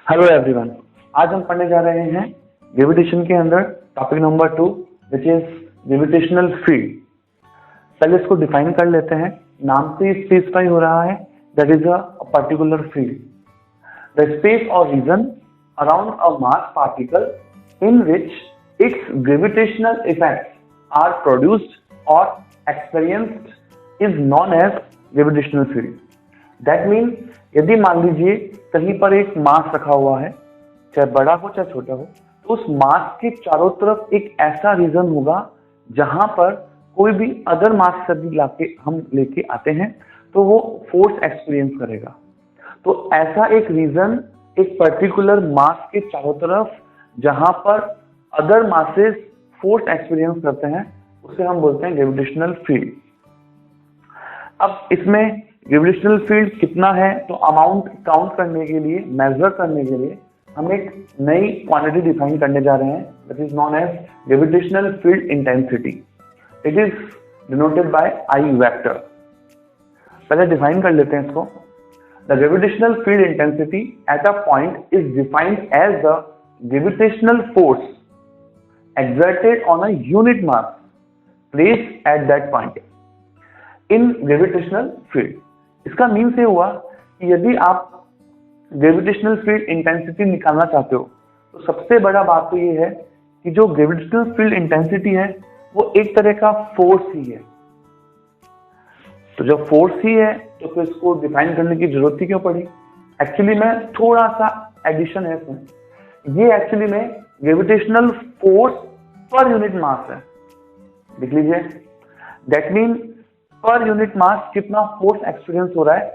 Hello everyone, आज हम पढ़ने जा रहे हैं ग्रेविटेशन के अंदर topic number 2 which is gravitational field. पहले इसको डिफाइन कर लेते हैं। नाम से स्पेसिफाई हो रहा है that is a particular field, the space और region around a mass particle in which its gravitational effects are produced और experienced is known as gravitational field. That mean यदि मान लीजिए कहीं पर एक मास रखा हुआ है, चाहे बड़ा हो चाहे छोटा हो, तो उस मास के चारों तरफ एक ऐसा रीजन होगा जहां पर कोई भी अदर मास यदि हम लेके आते हैं तो वो फोर्स एक्सपीरियंस करेगा। तो ऐसा एक रीजन एक पर्टिकुलर मास के चारों तरफ जहां पर अदर मासेस फोर्स एक्सपीरियंस करते हैं उसे हम बोलते हैं ग्रेविटेशनल फील्ड। अब इसमें ग्रेविटेशनल फील्ड कितना है तो अमाउंट काउंट करने के लिए, मेजर करने के लिए हम एक नई क्वांटिटी डिफाइन करने जा रहे हैं that is known as gravitational field intensity. It is denoted by I vector. पहले डिफाइन कर लेते हैं इसको। The gravitational field intensity at a point is defined as the gravitational force exerted on a unit mass placed at that point in gravitational field। इसका mean से हुआ कि यदि आप ग्रेविटेशनल फील्ड इंटेंसिटी निकालना चाहते हो तो सबसे बड़ा बात तो ये है कि जो ग्रेविटेशनल फील्ड इंटेंसिटी है वो एक तरह का फोर्स ही है। तो जब फोर्स ही है तो फिर इसको डिफाइन करने की जरूरत ही क्यों पड़ी। एक्चुअली में थोड़ा सा एडिशन है इसमें। ये एक्चुअली में ग्रेविटेशनल फोर्स पर यूनिट मास है। देख लीजिए, दैट मीन पर यूनिट मास कितना फोर्स एक्सपीरियंस हो रहा है,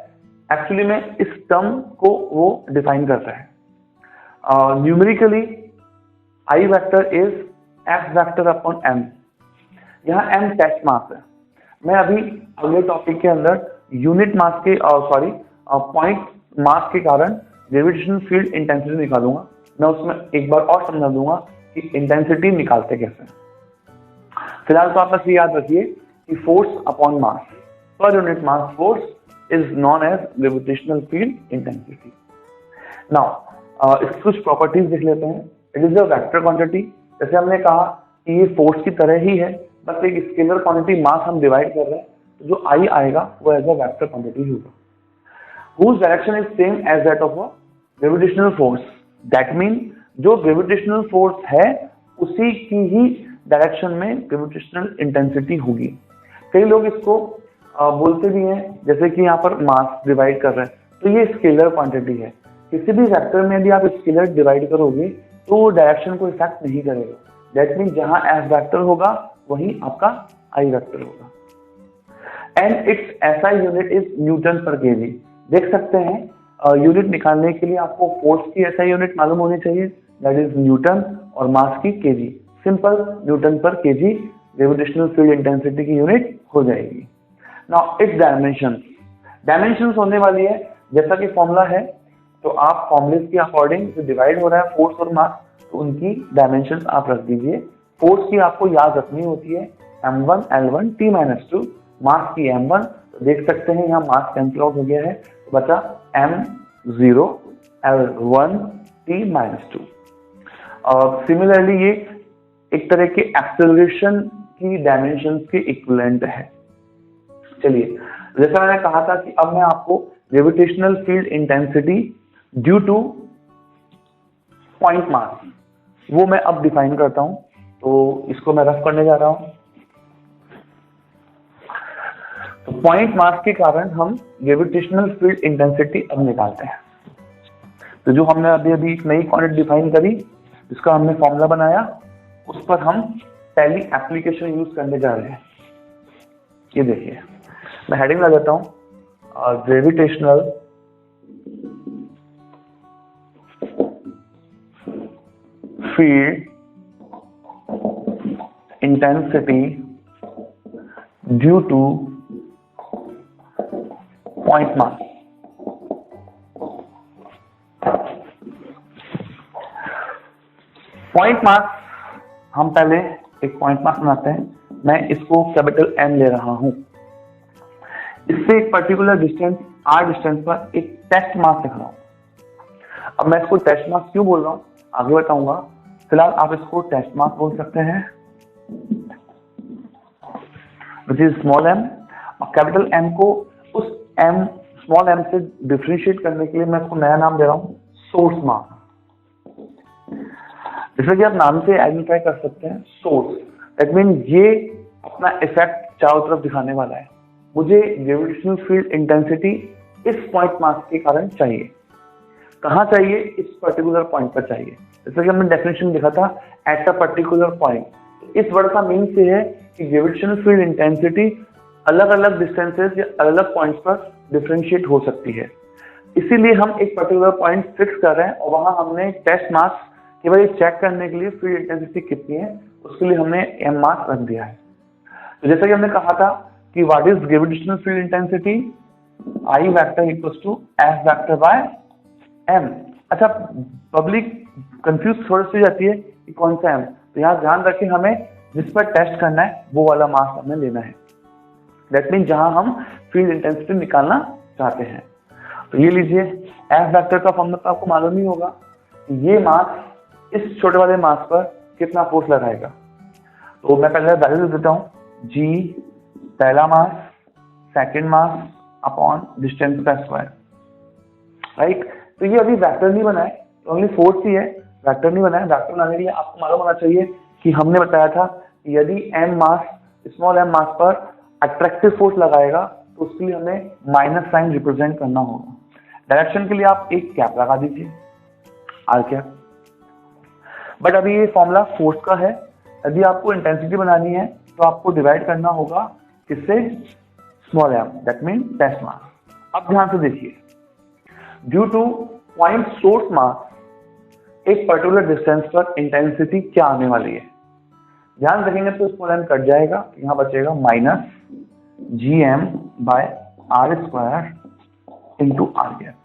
एक्चुअली में इस टर्म को वो डिफाइन करता है। Numerically I vector is F vector upon M. यहाँ एम टेस्ट मास है। मैं अभी अगले टॉपिक के अंदर यूनिट मास के पॉइंट मास के कारण ग्रेविटेशनल फील्ड इंटेंसिटी निकालूंगा। मैं उसमें एक बार और समझा दूंगा कि इंटेंसिटी निकालते कैसे। फिलहाल तो आप बस ये याद रखिए कि force upon mass per unit mass force is known as gravitational field intensity. Now इसकी कुछ प्रॉपर्टीज देख लेते हैं। It is a vector quantity. जैसे हमने कहा कि ये फोर्स की तरह ही है, बस एक स्केलर क्वांटिटी मास हम डिवाइड कर रहे हैं, तो जो आई आएगा वो एज अ वेक्टर क्वांटिटी होगा। whose direction is same as that of a gravitational force। That mean जो ग्रेविटेशनल फोर्स है उसी की ही डायरेक्शन में ग्रेविटेशनल इंटेंसिटी होगी। कई लोग इसको बोलते भी हैं, जैसे कि यहाँ पर मास डिवाइड कर रहे हैं तो ये स्केलर क्वांटिटी है। किसी भी वेक्टर में यदि आप स्केलर डिवाइड करोगे तो वो डायरेक्शन को इफेक्ट नहीं करेगा। दैट मीन जहां एफ वेक्टर होगा वहीं आपका आई वेक्टर होगा। And it's SI unit is Newton पर केजी। देख सकते हैं यूनिट निकालने के लिए आपको फोर्स की ऐसा यूनिट मालूम होनी चाहिए, दैट इज न्यूटन, और मास की केजी। सिंपल, न्यूटन पर केजी ग्रेविटेशनल फील्ड इंटेंसिटी की यूनिट हो जाएगी। नाउ इट्स डायमेंशंस होने वाली है जैसा कि फॉर्मूला है, तो आप फॉर्मूले के अकॉर्डिंग जो डिवाइड हो रहा है फोर्स और मास, तो उनकी डायमेंशंस आप रख दीजिए। फोर्स की आपको याद रखनी होती है m1 L1 T-2, मास की m1। तो देख सकते हैं यहाँ मास कैंसिल आउट हो गया है, तो बचा m0 L1 T-2। और सिमिलरली ये एक तरह के एक्सेलरेशन की डायमेंशंस के इक्विवेलेंट है। चलिए, जैसा मैंने कहा था कि अब मैं आपको gravitational field intensity due to point mass वो मैं अब डिफाइन करता हूं, तो इसको मैं रफ करने जा रहा हूं। तो पॉइंट मास के कारण हम ग्रेविटेशनल फील्ड इंटेंसिटी अब निकालते हैं। तो जो हमने अभी एक नई क्वांटिटी डिफाइन करी, जिसका हमने फॉर्मूला बनाया, उस पर हम पहली एप्लीकेशन यूज करने जा रहे हैं। ये देखिए, मैं हेडिंग लगा देता हूं, gravitational field intensity due to point mass. Point mass हम पहले एक पॉइंट मास बनाते हैं। मैं इसको कैपिटल M ले रहा हूं। इससे एक पर्टिकुलर डिस्टेंस r डिस्टेंस पर एक टेस्ट मास लिख रहा हूं। अब मैं इसको टेस्ट मास क्यों बोल रहा हूँ आगे बताऊंगा, फिलहाल आप इसको टेस्ट मास बोल सकते हैं, विच इज स्मॉल एम। और कैपिटल एम को उस एम स्मॉल एम से डिफरेंशिएट करने के लिए मैं इसको नया नाम दे रहा हूँ सोर्स मास। जैसे कि आप नाम से आइडेंटिफाई कर सकते हैं सोर्स, दैट मीन ये अपना इफेक्ट चारों तरफ दिखाने वाला है। मुझे ग्रेविटेशनल फील्ड इंटेंसिटी इस पॉइंट मास के कारण चाहिए। कहाँ चाहिए? इस पर्टिकुलर पॉइंट पर चाहिए। जैसे कि हमने डेफिनेशन देखा था एट अ पर्टिकुलर पॉइंट, तो इस वर्ड का मीन्स ये है कि ग्रेविटेशनल फील्ड इंटेंसिटी अलग अलग डिस्टेंसेस या अलग अलग पॉइंट्स पर डिफरेंशिएट हो सकती है। इसीलिए हम एक पर्टिकुलर पॉइंट फिक्स कर रहे हैं और वहां हमने टेस्ट मास केवल चेक करने के लिए फील्ड इंटेंसिटी कितनी है उसके लिए हमने एम मास रख दिया है। तो जैसा कि हमने कहा था कि what is gravitational field intensity, I vector equals to F vector by M. अच्छा, पब्लिक कंफ्यूज थोड़ी सी जाती है कि कौन सा एम, तो यहाँ ध्यान रखें हमें जिस पर टेस्ट करना है वो वाला मास हमें लेना है, दैट मीन जहां हम फील्ड इंटेंसिटी निकालना चाहते हैं। तो ये लीजिए एफ वेक्टर का फॉर्मूला तो आपको मालूम ही होगा, ये मास इस छोटे वाले मास पर कितना फोर्स लगाएगा। तो मैं पहले वैल्यू दे देता हूँ, जी पहला मास, सेकंड मास अपॉन डिस्टेंस का स्क्वायर, राइट। तो ये अभी वेक्टर नहीं बना है, तो ओनली फोर्स ही है, वेक्टर नहीं बना है। वेक्टर बनाने के लिए आपको मालूम होना चाहिए कि हमने बताया था कि यदि एम मास स्मॉल एम मास पर अट्रैक्टिव फोर्स लगाएगा तो उसके लिए हमें माइनस साइन रिप्रेजेंट करना होगा। डायरेक्शन के लिए आप एक कैप लगा दीजिए, आर कैप। बट अभी ये फॉर्मूला फोर्स का है, यदि आपको इंटेंसिटी बनानी है तो आपको डिवाइड करना होगा किससे, small m, that mean test mass. अब ध्यान से देखिए, due to point source mass एक पर्टिकुलर डिस्टेंस पर इंटेंसिटी क्या आने वाली है, ध्यान रखेंगे तो स्मॉल एम कट जाएगा, यहाँ बचेगा minus G M by R square into R cap.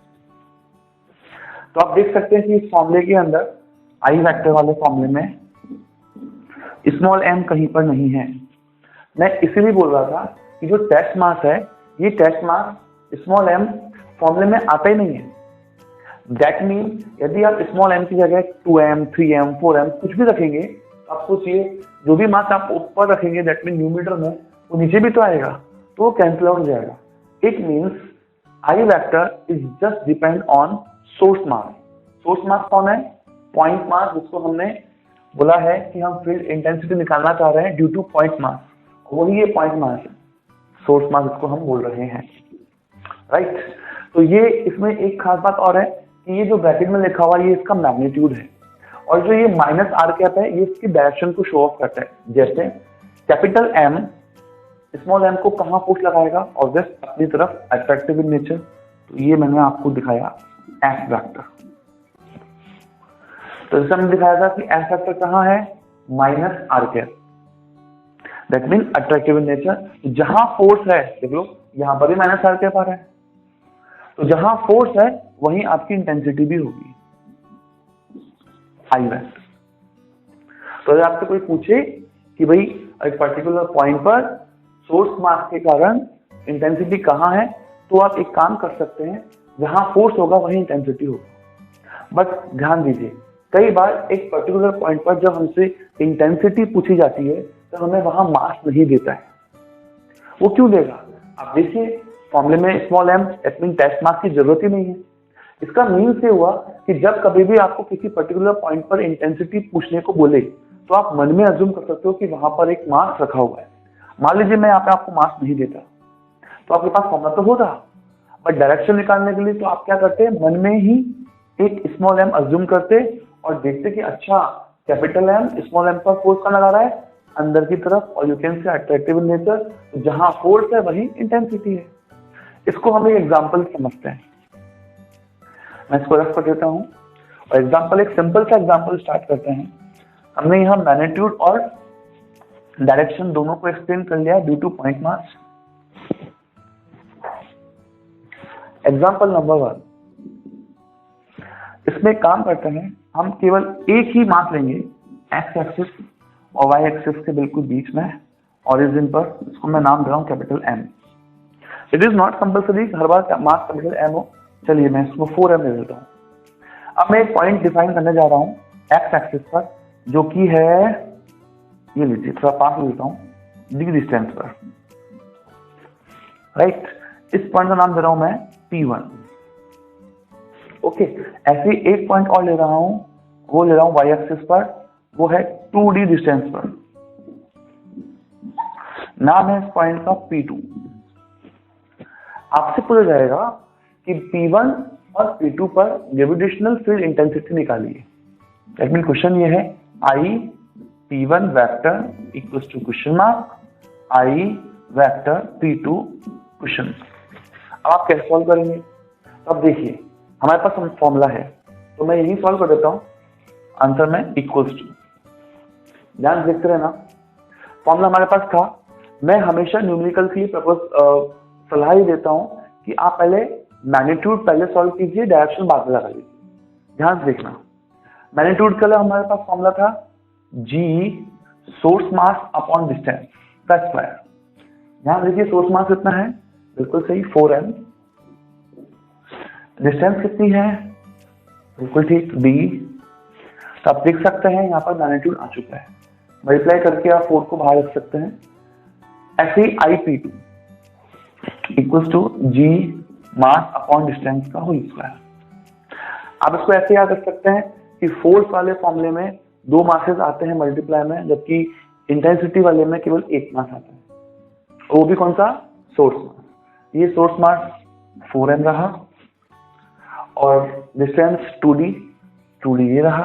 तो आप देख सकते हैं कि इस फॉर्मूले के अंदर आई वेक्टर वाले फॉर्मूले में स्मॉल एम कहीं पर नहीं है। मैं इसीलिए बोल रहा था कि जो टेस्ट मास है, ये टेस्ट मास स्मॉल एम फॉर्मूले में आता ही नहीं है। दैट मीन यदि आप स्मॉल एम की जगह 2m, 3m, 4m कुछ भी रखेंगे, तो आप सोचिए जो भी मास आप ऊपर रखेंगे दैट मीन न्यूमीटर में, वो नीचे भी तो आएगा, तो वो कैंसिल आउट हो जाएगा। It means I vector is just depend on source mass. Source mass कौन है? पॉइंट मास, जिसको हमने बोला है कि हम फील्ड इंटेंसिटी निकालना चाह रहे हैं ड्यू टू पॉइंट मास, वही ये पॉइंट मास है, सोर्स मास इसको हम बोल रहे हैं, राइट। तो ये इसमें एक खास बात और है कि ये जो ब्रैकेट में लिखा हुआ ये इसका मैग्नीट्यूड है, और जो ये माइनस आर कैप है ये इसकी डायरेक्शन को शो ऑफ करता है। जैसे कैपिटल एम स्मॉल एम को कहाँ फोर्स लगाएगा, ऑब्वियस अपनी तरफ, अट्रैक्टिव इन नेचर। तो ये मैंने आपको दिखाया एफ वेक्टर। तो जैसे हमने दिखाया था कि एफ वेक्टर कहाँ है, minus R cap, that mean attractive in nature. जहां फोर्स है, देख लो यहां पर भी माइनस आर कैप आ रहा है, तो जहां फोर्स है वहीं आपकी इंटेंसिटी भी होगी, आई वेक्टर। तो अगर आपसे कोई पूछे कि भाई एक पर्टिकुलर पॉइंट पर सोर्स मास के कारण इंटेंसिटी कहाँ है, तो आप एक काम कर सकते हैं, जहां फोर्स होगा वहीं इंटेंसिटी होगा। बट ध्यान दीजिए, कई बार एक पर्टिकुलर पॉइंट पर जब हमसे इंटेंसिटी पूछी जाती है तो हमें वहां मास नहीं देता है। वो क्यों देगा? आप देखिए फॉर्मूले में small m that mean test mass की जरूरत ही नहीं है। इसका मीन्स ये हुआ कि जब कभी भी आपको किसी पर्टिकुलर पॉइंट पर इंटेंसिटी पूछने को बोले तो आप मन में अज्यूम कर सकते हो कि वहां पर एक मास रखा हुआ है। मान लीजिए मैं यहाँ पे आपको मास नहीं देता, तो आपके पास फॉर्मूला तो होता, बट डायरेक्शन निकालने के लिए तो आप क्या करते हैं, मन में ही एक स्मॉल एम अज्यूम करते और देखते कि अच्छा कैपिटल एम स्मॉल एम पर फोर्स का लगा रहा है अंदर की तरफ, और you can say attractive in nature, तो जहां फोर्स है वही इंटेंसिटी है। इसको हम एक एग्जांपल समझते हैं, मैं इसको रख कर देता हूं और एग्जांपल, एक सिंपल सा एग्जांपल स्टार्ट करते हैं। हमने यहाँ मैग्नीट्यूड और डायरेक्शन दोनों को एक्सप्लेन कर लिया due to point mass. Example number 1, इसमें काम करते हैं, हम केवल एक ही मास लेंगे एक्स एक्सिस और वाई एक्सिस के बिल्कुल बीच में, ओरिजिन पर, इसको मैं नाम दे रहा हूँ capital M. It is not compulsory हर बार मास कैपिटल एम हो, चलिए मैं इसको 4m ले लेता हूँ। अब मैं एक पॉइंट डिफाइन करने जा रहा हूँ एक्स एक्सिस पर, जो कि है, ये लीजिए थोड़ा पास लेता हूँ, डी डिस्टेंस पर, राइट। इस पॉइंट का नाम दे रहा हूं मैं P1। ओके, ऐसे ही एक पॉइंट और ले रहा हूं, वो ले रहा हूं वाई एक्सिस पर, वो है 2D डिस्टेंस पर, नाम है इस पॉइंट का P2। आपसे पूछा जाएगा कि P1 और P2 पर ग्रेविटेशनल फील्ड इंटेंसिटी निकालिए। दैट मीन क्वेश्चन ये है I P1 vector equals to question mark I vector P2 question. अब आप कैसे सॉल्व करेंगे? अब देखिए हमारे पास फॉर्मूला है, तो मैं यही सॉल्व कर देता हूं आंसर में इक्वल्स टू, ध्यान देखते रहना। फॉर्मूला हमारे पास था, मैं हमेशा न्यूमेरिकल के लिए सलाह ही देता हूं कि आप पहले मैग्नीट्यूड पहले सॉल्व कीजिए, डायरेक्शन बाद में लगा लीजिए। ध्यान से देखना, मैग्नीट्यूड के लिए हमारे पास फॉर्मूला था G सोर्स मास अपॉन डिस्टेंस का स्क्वायर। ध्यान देखिए सोर्स मास कितना है, बिल्कुल सही 4m। डिस्टेंस कितनी है, बिल्कुल ठीक d। तो आप देख सकते हैं यहाँ पर मैग्नीट्यूड आ चुका है, मल्टीप्लाई करके आप 4 को बाहर रख सकते हैं। ऐसे ही Ip2 equals to G mass upon distance का होल स्क्वायर। आप इसको ऐसे याद रख सकते हैं कि फोर्स वाले फॉर्मूले में 2 मासेस आते हैं मल्टीप्लाई में, जबकि इंटेंसिटी वाले में केवल 1 मास आता है, वो भी कौन सा, सोर्स मास। ये सोर्स मास 4m रहा और डिस्टेंस 2d ये रहा।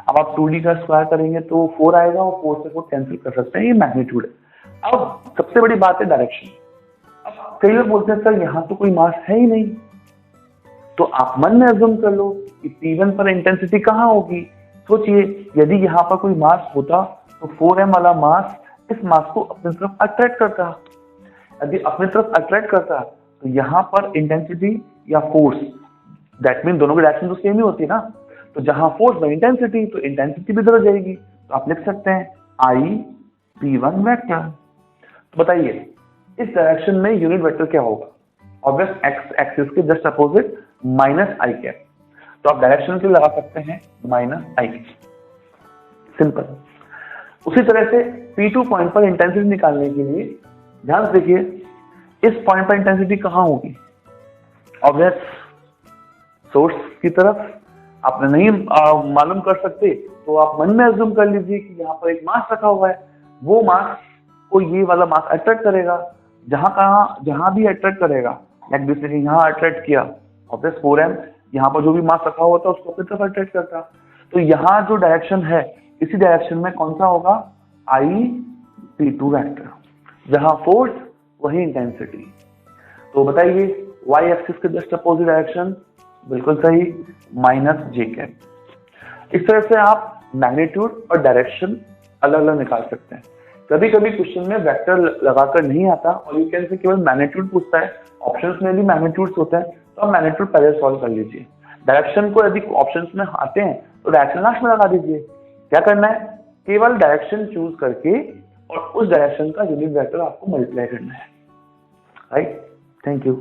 अब आप 2d का स्क्वायर करेंगे तो 4 आएगा और 4 से 4 कैंसिल कर सकते हैं, ये मैग्नीट्यूड है। अब सबसे बड़ी बात है डायरेक्शन। अब कई लोग बोलते हैं सर यहाँ तो कोई मास है ही नहीं, तो आप मन में अज्यूम कर लो कि P1 पर इंटेंसिटी कहाँ होगी। सोचिए यदि यहाँ पर कोई मास होता तो 4m वाला मास इस मास को अपनी तरफ अट्रैक्ट करता, यदि अपनी तरफ अट्रैक्ट करता तो यहाँ पर इंटेंसिटी या फोर्स, दैट मीन दोनों की डायरेक्शन तो सेम ही होती है ना, तो जहां फोर्स में इंटेंसिटी तो इंटेंसिटी भी इधर जाएगी। तो आप लिख सकते हैं I P1 वेक्टर। तो बताइए इस डायरेक्शन में यूनिट वेक्टर क्या होगा, ऑब्वियस एक्स एक्सिस के जस्ट अपोजिट माइनस आई कैप। तो आप डायरेक्शन के लिए लगा सकते हैं माइनस आई कैप, सिंपल। उसी तरह से P2 पॉइंट पर इंटेंसिटी निकालने के लिए ध्यान से देखिए, इस पॉइंट पर इंटेंसिटी कहां होगी, ऑब्वियस सोर्स की तरफ। आपने नहीं मालूम कर सकते तो आप मन में अज्यूम कर लीजिए कि यहाँ पर एक मास रखा हुआ है, वो मास को ये वाला मास अट्रैक्ट करेगा, जहां भी अट्रैक्ट करेगा, लाइक जैसे यहाँ अट्रैक्ट किया, ऑब्वियस 4m, यहाँ पर जो भी मास रखा हुआ था उसको अपनी तरफ अट्रैक्ट करता। तो यहाँ जो डायरेक्शन है इसी डायरेक्शन में कौन सा होगा, I P2 वेक्टर, जहां फोर्स वही इंटेंसिटी। तो बताइए y एक्सिस के जस्ट अपोजिट डायरेक्शन, बिल्कुल सही माइनस जे कैप। इस तरह से आप मैग्नीट्यूड और डायरेक्शन अलग अलग निकाल सकते हैं। कभी कभी क्वेश्चन में वेक्टर लगाकर नहीं आता और यू कैन से केवल मैग्नीट्यूड पूछता है, ऑप्शंस में भी मैग्नीट्यूड्स होते हैं, तो आप मैग्नीट्यूड पहले सॉल्व कर लीजिए। डायरेक्शन को यदि ऑप्शंस में आते हैं तो डायरेक्शन लास्ट में लगा दीजिए। क्या करना है, केवल डायरेक्शन चूज करके और उस डायरेक्शन का यूनिट वेक्टर आपको मल्टीप्लाई करना है, राइट। Thank you.